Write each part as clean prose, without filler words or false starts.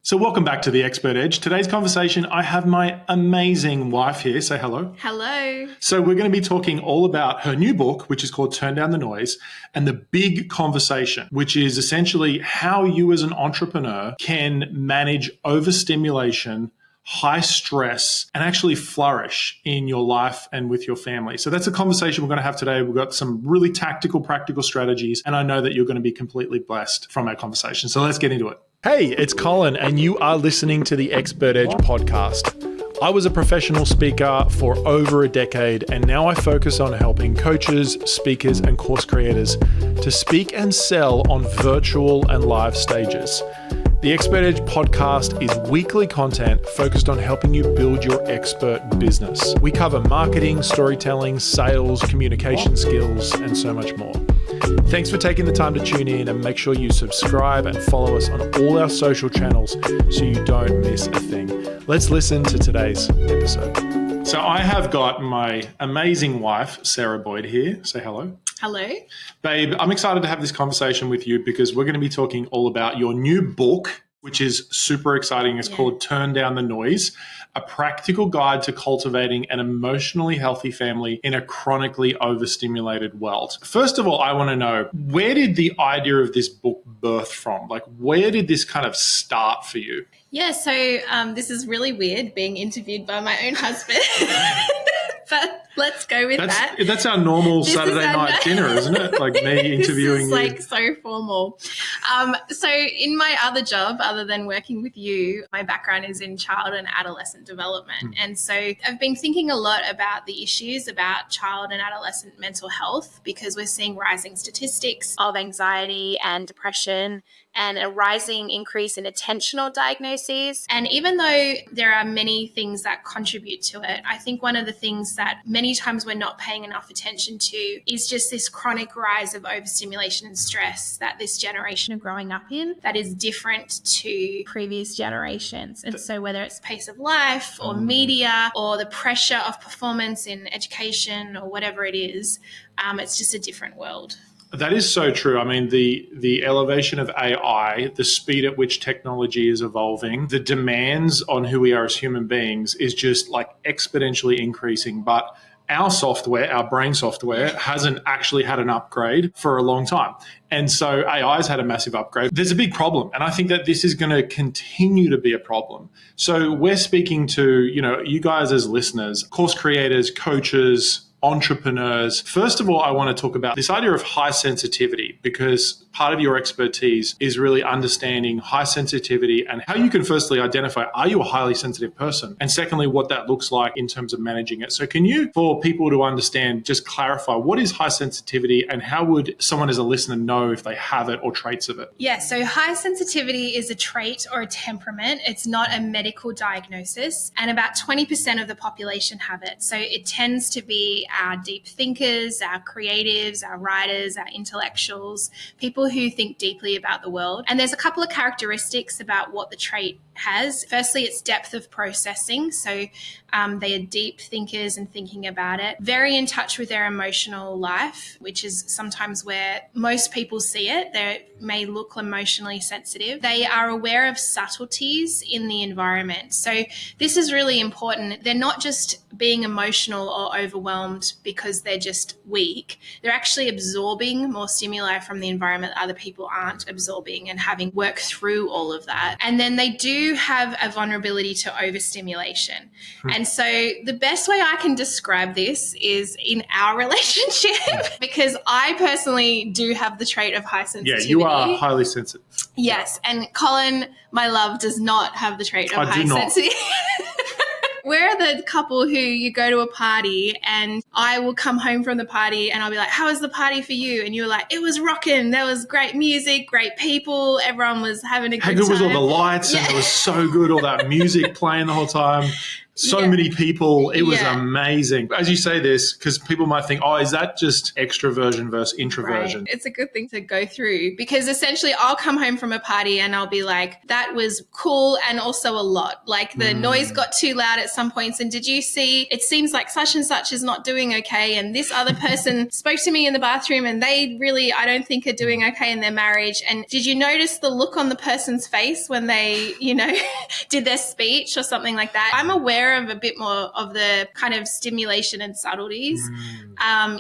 So welcome back to The Expert Edge. Today's conversation, I have my amazing wife here. Say hello. Hello. So we're going to be talking all about her new book, which is called Turn Down the Noise, and the big conversation, which is essentially how you as an entrepreneur can manage overstimulation, high stress, and actually flourish in your life and with your family. So that's a conversation we're going to have today. We've got some really tactical, practical strategies, and I know that you're going to be completely blessed from our conversation. So let's get into it. Hey, it's Colin, and you are listening to the Expert Edge podcast. I was a professional speaker for over a decade, and now I focus on helping coaches, speakers, and course creators to speak and sell on virtual and live stages. The Expert Edge podcast is weekly content focused on helping you build your expert business. We cover marketing, storytelling, sales, communication skills, and so much more. Thanks for taking the time to tune in, and make sure you subscribe and follow us on all our social channels so you don't miss a thing. Let's listen to today's episode. So I have got my amazing wife, Sarah Boyd, here. Say hello. Hello. Babe, I'm excited to have this conversation with you because we're going to be talking all about your new book, which is super exciting. It's called Turn Down the Noise, a practical guide to cultivating an emotionally healthy family in a chronically overstimulated world. First of all, I want to know, where did the idea of this book birth from? Like, where did this kind of start for you? Yeah, so this is really weird being interviewed by my own husband. But let's go with that. That's our normal Saturday night dinner, isn't it? Like me interviewing you. This is like so formal. So in my other job, other than working with you, my background is in child and adolescent development. And so I've been thinking a lot about the issues about child and adolescent mental health because we're seeing rising statistics of anxiety and depression and a rising increase in attentional diagnoses. And even though there are many things that contribute to it, I think one of the things that many times we're not paying enough attention to is just this chronic rise of overstimulation and stress that this generation are growing up in that is different to previous generations. And so whether it's pace of life or media or the pressure of performance in education or whatever it is, it's just a different world. That is so true. I mean, the elevation of AI, the speed at which technology is evolving, the demands on who we are as human beings is just like exponentially increasing. But our software, our brain software, hasn't actually had an upgrade for a long time. And so AI has had a massive upgrade. There's a big problem. And I think that this is going to continue to be a problem. So we're speaking to, you guys as listeners, course creators, coaches, entrepreneurs. First of all, I want to talk about this idea of high sensitivity, because part of your expertise is really understanding high sensitivity and how you can firstly identify, are you a highly sensitive person? And secondly, what that looks like in terms of managing it. So can you, for people to understand, just clarify what is high sensitivity and how would someone as a listener know if they have it or traits of it? Yeah, so high sensitivity is a trait or a temperament. It's not a medical diagnosis, and about 20% of the population have it. So it tends to be our deep thinkers, our creatives, our writers, our intellectuals, people who think deeply about the world. And there's a couple of characteristics about what the trait has. Firstly, it's depth of processing. So they are deep thinkers and thinking about it, very in touch with their emotional life, which is sometimes where most people see it. They may look emotionally sensitive. They are aware of subtleties in the environment. So this is really important. They're not just being emotional or overwhelmed because they're just weak. They're actually absorbing more stimuli from the environment that other people aren't absorbing and having worked through all of that. And then they do have a vulnerability to overstimulation. And so the best way I can describe this is in our relationship, because I personally do have the trait of high sensitivity. Yeah, you are highly sensitive. Yes. And Colin, my love, does not have the trait of high sensitivity. We're the couple who you go to a party and I will come home from the party and I'll be like, how was the party for you? And you were like, it was rocking. There was great music, great people. Everyone was having a good time. How good was all the lights? And it was so good, all that music playing the whole time. So many people. It was Yeah. amazing. As you say this, because people might think, oh, is that just extroversion versus introversion? Right. It's a good thing to go through because essentially I'll come home from a party and I'll be like, that was cool and also a lot. Like the noise got too loud at some points. And did you see, it seems like such and such is not doing okay. And this other person spoke to me in the bathroom and they really, I don't think are doing okay in their marriage. And did you notice the look on the person's face when they, did their speech or something like that? I'm aware of a bit more of the kind of stimulation and subtleties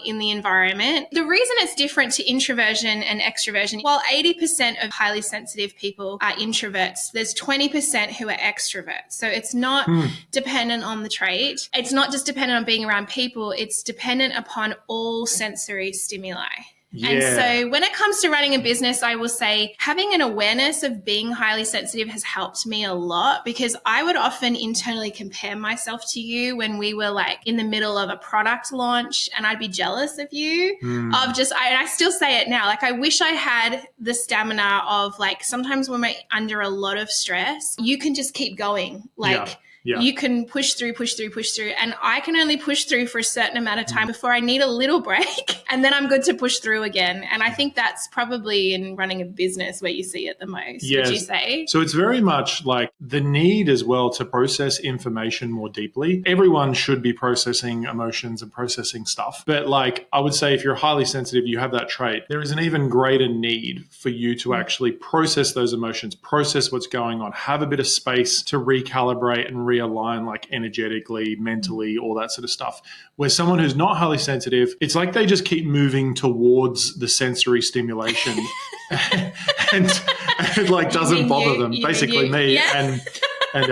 in the environment. The reason it's different to introversion and extroversion, while 80% of highly sensitive people are introverts, there's 20% who are extroverts. So it's not dependent on the trait. It's not just dependent on being around people. It's dependent upon all sensory stimuli. Yeah. And so when it comes to running a business, I will say having an awareness of being highly sensitive has helped me a lot because I would often internally compare myself to you when we were like in the middle of a product launch and I'd be jealous of you of just, and I still say it now, like I wish I had the stamina of like sometimes when we're under a lot of stress, you can just keep going. Like you can push through. And I can only push through for a certain amount of time before I need a little break and then I'm good to push through again. And I think that's probably in running a business where you see it the most, would you say? So it's very much like the need as well to process information more deeply. Everyone should be processing emotions and processing stuff. But like I would say if you're highly sensitive, you have that trait, there is an even greater need for you to actually process those emotions, process what's going on, have a bit of space to recalibrate and realign like energetically, mentally, all that sort of stuff. Where someone who's not highly sensitive, it's like they just keep moving towards the sensory stimulation and it like doesn't bother them. Basically me and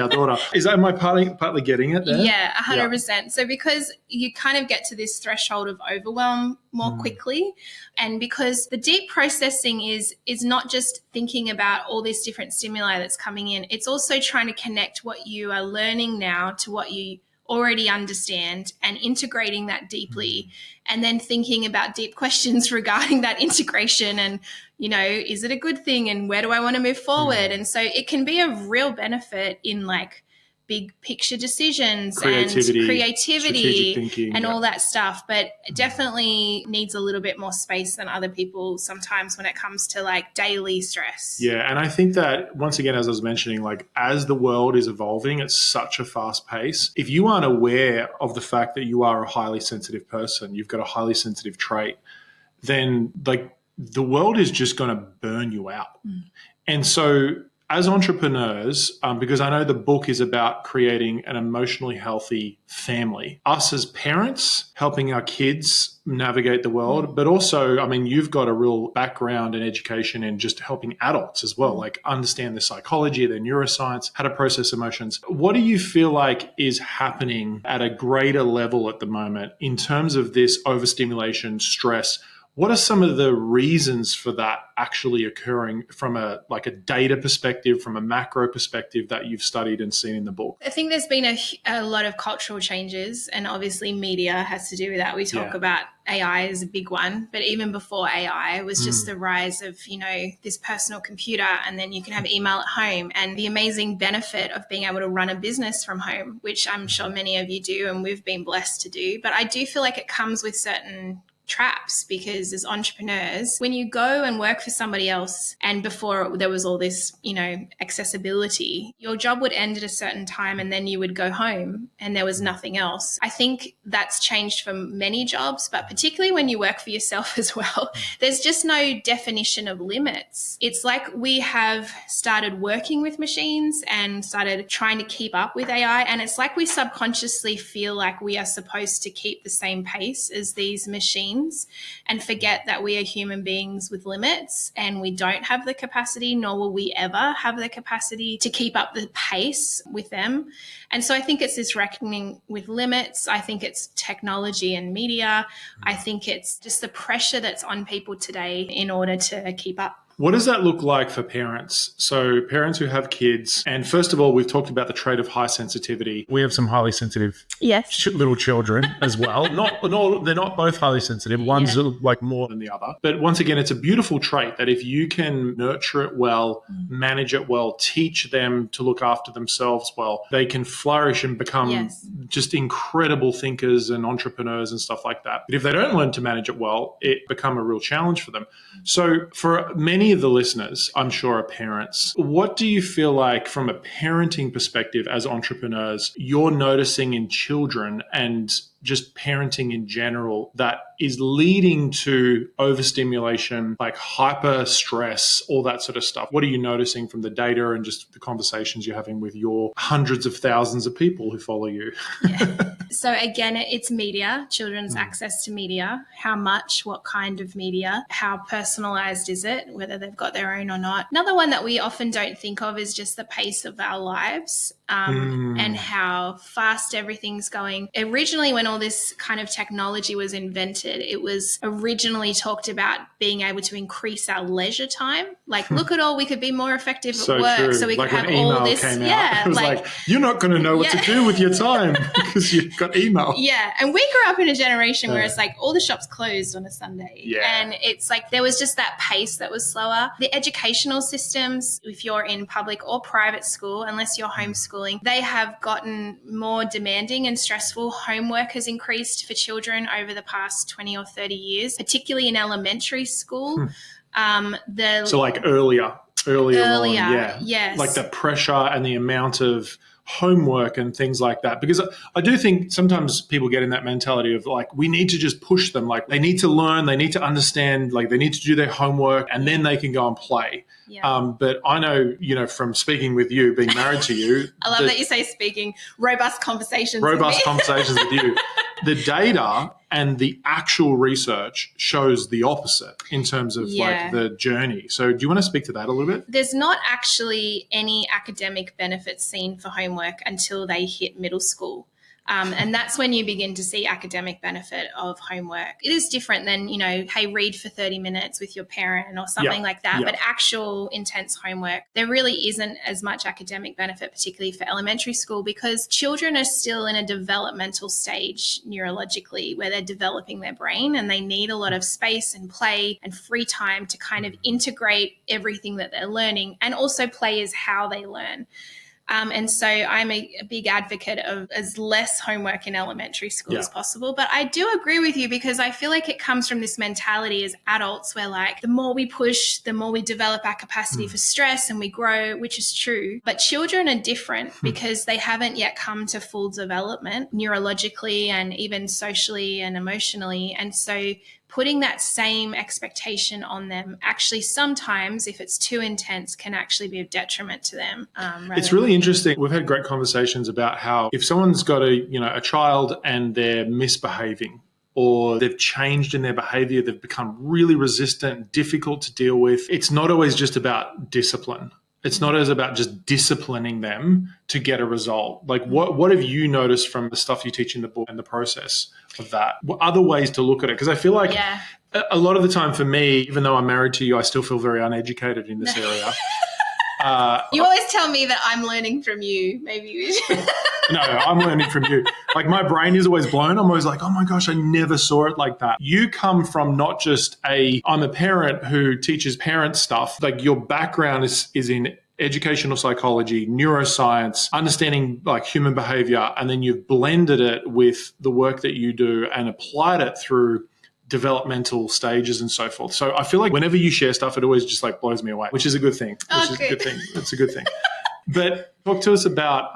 our daughter. Am I partly getting it there? Yeah, 100%. Yeah. So because you kind of get to this threshold of overwhelm more quickly, and because the deep processing is not just thinking about all this different stimuli that's coming in, it's also trying to connect what you are learning now to what you already understand and integrating that deeply and then thinking about deep questions regarding that integration and, is it a good thing and where do I want to move forward? And so it can be a real benefit in like big picture decisions and creativity thinking, and all that stuff, but it definitely needs a little bit more space than other people sometimes when it comes to like daily stress. Yeah. And I think that once again, as I was mentioning, like as the world is evolving at such a fast pace, if you aren't aware of the fact that you are a highly sensitive person, you've got a highly sensitive trait, then like the world is just going to burn you out. And so as entrepreneurs, because I know the book is about creating an emotionally healthy family, us as parents, helping our kids navigate the world, but also, I mean, you've got a real background and education in just helping adults as well, like understand the psychology, the neuroscience, how to process emotions. What do you feel like is happening at a greater level at the moment in terms of this overstimulation, stress? What are some of the reasons for that actually occurring from a data perspective, from a macro perspective that you've studied and seen in the book? I think there's been a lot of cultural changes and obviously media has to do with that. We talk about AI as a big one, but even before AI was just the rise of, this personal computer and then you can have email at home and the amazing benefit of being able to run a business from home, which I'm sure many of you do and we've been blessed to do. But I do feel like it comes with certain traps because as entrepreneurs, when you go and work for somebody else and before there was all this, accessibility, your job would end at a certain time and then you would go home and there was nothing else. I think that's changed for many jobs, but particularly when you work for yourself as well, there's just no definition of limits. It's like we have started working with machines and started trying to keep up with AI. And it's like we subconsciously feel like we are supposed to keep the same pace as these machines and forget that we are human beings with limits and we don't have the capacity, nor will we ever have the capacity to keep up the pace with them. And so I think it's this reckoning with limits. I think it's technology and media. I think it's just the pressure that's on people today in order to keep up. What does that look like for parents? So parents who have kids, and first of all, we've talked about the trait of high sensitivity. We have some highly sensitive little children as well. They're not both highly sensitive. One's like more than the other. But once again, it's a beautiful trait that if you can nurture it well, manage it well, teach them to look after themselves well, they can flourish and become just incredible thinkers and entrepreneurs and stuff like that. But if they don't learn to manage it well, it become a real challenge for them. So for many of the listeners, I'm sure, are parents. What do you feel like from a parenting perspective as entrepreneurs, you're noticing in children and just parenting in general that is leading to overstimulation, like hyper stress, all that sort of stuff? What are you noticing from the data and just the conversations you're having with your hundreds of thousands of people who follow you? So again, it's media, children's access to media, how much, what kind of media, how personalized is it, whether they've got their own or not. Another one that we often don't think of is just the pace of our lives and how fast everything's going. Originally, when all this kind of technology was invented, it was originally talked about being able to increase our leisure time. Like, look at all, we could be more effective at work. True. So we like could have when email all this. Came out, it was like you're not going to know what to do with your time because you've got email. Yeah. And we grew up in a generation where it's like all the shops closed on a Sunday. Yeah. And it's like there was just that pace that was slower. The educational systems, if you're in public or private school, unless you're homeschooling, they have gotten more demanding and stressful. Homework has increased for children over the past 20 or 30 years, particularly in elementary school. So like earlier on, yes. Like the pressure and the amount of homework and things like that. Because I do think sometimes people get in that mentality of like, we need to just push them. Like they need to learn, they need to understand, like they need to do their homework and then they can go and play. Yeah. But I know, from speaking with you, being married to you. I love that you say speaking, robust conversations with you. The data and the actual research shows the opposite in terms of like the journey. So do you want to speak to that a little bit? There's not actually any academic benefits seen for homework until they hit middle school. And that's when you begin to see academic benefit of homework. It is different than, hey, read for 30 minutes with your parent or something like that. But actual intense homework, there really isn't as much academic benefit, particularly for elementary school, because children are still in a developmental stage neurologically where they're developing their brain and they need a lot of space and play and free time to kind of integrate everything that they're learning. And also play is how they learn. And so I'm a big advocate of as less homework in elementary school as possible. But I do agree with you because I feel like it comes from this mentality as adults where like the more we push, the more we develop our capacity for stress and we grow, which is true. But children are different because they haven't yet come to full development neurologically and even socially and emotionally. And so putting that same expectation on them actually sometimes, if it's too intense, can actually be a detriment to them. It's really interesting. We've had great conversations about how if someone's got a child and they're misbehaving or they've changed in their behavior, they've become really resistant, difficult to deal with, it's not always just about discipline. It's not as about just disciplining them to get a result. Like what have you noticed from the stuff you teach in the book and the process of that? What other ways to look at it? Because I feel like a lot of the time for me, even though I'm married to you, I still feel very uneducated in this area. You always tell me that I'm learning from you. Maybe you should. No, I'm learning from you. Like my brain is always blown. I'm always like, oh my gosh, I never saw it like that. You come from not just I'm a parent who teaches parent stuff. Like your background is in educational psychology, neuroscience, understanding like human behavior, and then you've blended it with the work that you do and applied it through developmental stages and so forth. So I feel like whenever you share stuff, it always just like blows me away, which is a good thing. It's a good thing. But talk to us about,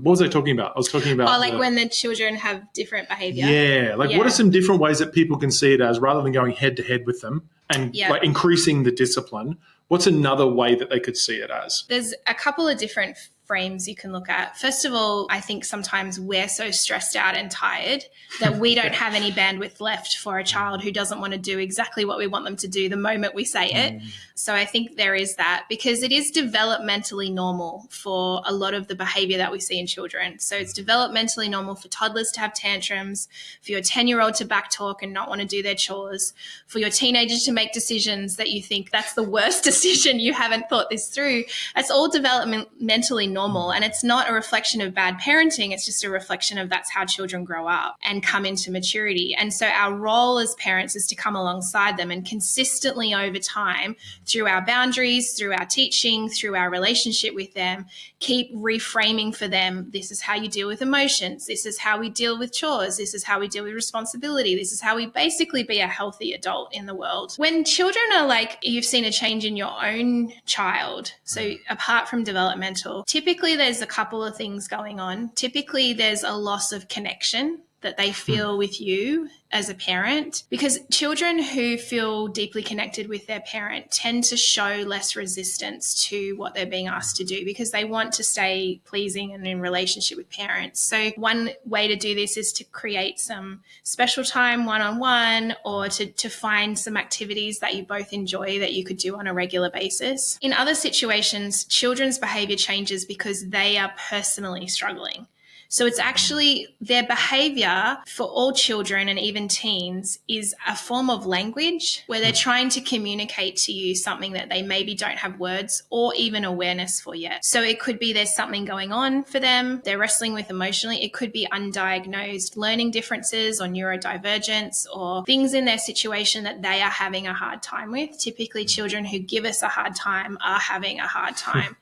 what was I talking about? I was talking about... when the children have different behavior. Yeah. What are some different ways that people can see it as, rather than going head to head with them and like increasing the discipline? What's another way that they could see it as? There's a couple of different frames you can look at. First of all, I think sometimes we're so stressed out and tired that we don't have any bandwidth left for a child who doesn't want to do exactly what we want them to do the moment we say it. So I think there is that, because it is developmentally normal for a lot of the behavior that we see in children. So it's developmentally normal for toddlers to have tantrums, for your 10-year-old to backtalk and not want to do their chores, for your teenagers to make decisions that you think that's the worst decision, you haven't thought this through. That's all developmentally normal, and it's not a reflection of bad parenting. It's just a reflection of that's how children grow up and come into maturity. And so our role as parents is to come alongside them and consistently over time, through our boundaries, through our teaching, through our relationship with them, keep reframing for them, this is how you deal with emotions, this is how we deal with chores, this is how we deal with responsibility, this is how we basically be a healthy adult in the world. When children are like, you've seen a change in your own child, so apart from developmental, typically there's a couple of things going on. Typically there's a loss of connection that they feel with you as a parent, because children who feel deeply connected with their parent tend to show less resistance to what they're being asked to do, because they want to stay pleasing and in relationship with parents. So one way to do this is to create some special time one-on-one, or to find some activities that you both enjoy that you could do on a regular basis. In other situations, children's behavior changes because they are personally struggling. So it's actually their behavior for all children and even teens is a form of language where they're trying to communicate to you something that they maybe don't have words or even awareness for yet. So it could be there's something going on for them they're wrestling with emotionally. It could be undiagnosed learning differences or neurodivergence or things in their situation that they are having a hard time with. Typically, children who give us a hard time are having a hard time.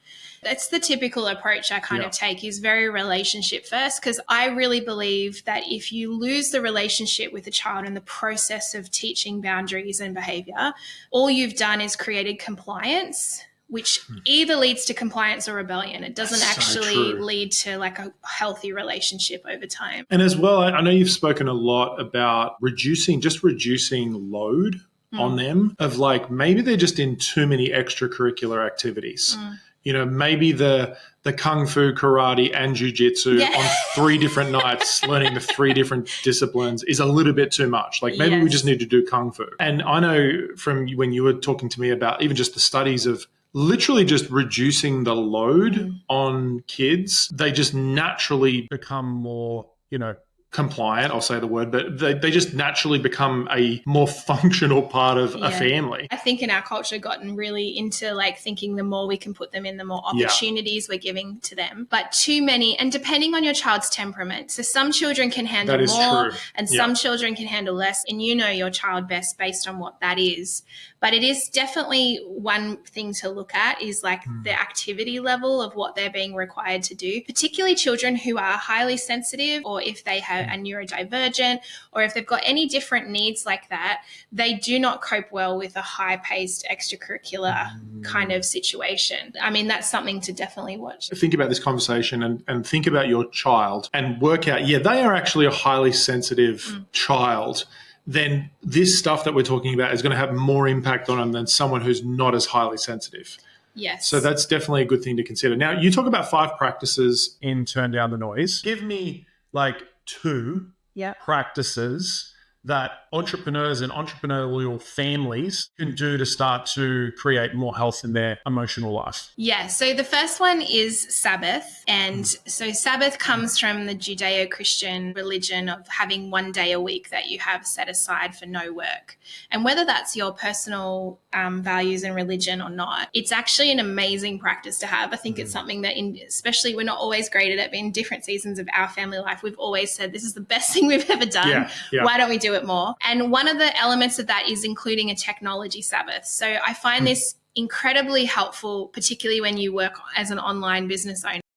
That's the typical approach I kind of take, is very relationship first, because I really believe that if you lose the relationship with a child in the process of teaching boundaries and behavior, all you've done is created compliance, which either leads to compliance or rebellion. It doesn't actually lead to like a healthy relationship over time. And as well, I know you've spoken a lot about reducing load on them, of like maybe they're just in too many extracurricular activities. You know, maybe the kung fu, karate, and jiu-jitsu on 3 different nights, learning the 3 different disciplines is a little bit too much. Like maybe we just need to do kung fu. And I know from when you were talking to me about even just the studies of literally just reducing the load on kids, they just naturally become more, compliant, I'll say the word, but they just naturally become a more functional part of a family. I think in our culture gotten really into like thinking the more we can put them in, the more opportunities we're giving to them. But too many, and depending on your child's temperament. So some children can handle more and some children can handle less, and you know your child best based on what that is. But it is definitely one thing to look at is like the activity level of what they're being required to do, particularly children who are highly sensitive, or if they have a neurodivergent, or if they've got any different needs like that, they do not cope well with a high-paced extracurricular kind of situation. I mean, that's something to definitely watch. Think about this conversation and think about your child and work out, they are actually a highly sensitive child. Then this stuff that we're talking about is going to have more impact on them than someone who's not as highly sensitive. Yes. So that's definitely a good thing to consider. Now, you talk about 5 practices in Turn Down the Noise. Give me like 2 practices that entrepreneurs and entrepreneurial families can do to start to create more health in their emotional life. Yeah, so the first one is Sabbath. And so Sabbath comes from the Judeo-Christian religion of having 1 day a week that you have set aside for no work. And whether that's your personal values and religion or not, it's actually an amazing practice to have. I think it's something that, especially we're not always great at it, but in different seasons of our family life, we've always said, this is the best thing we've ever done. Why don't we do it more? And one of the elements of that is including a technology Sabbath. So I find this incredibly helpful, particularly when you work as an online business owner.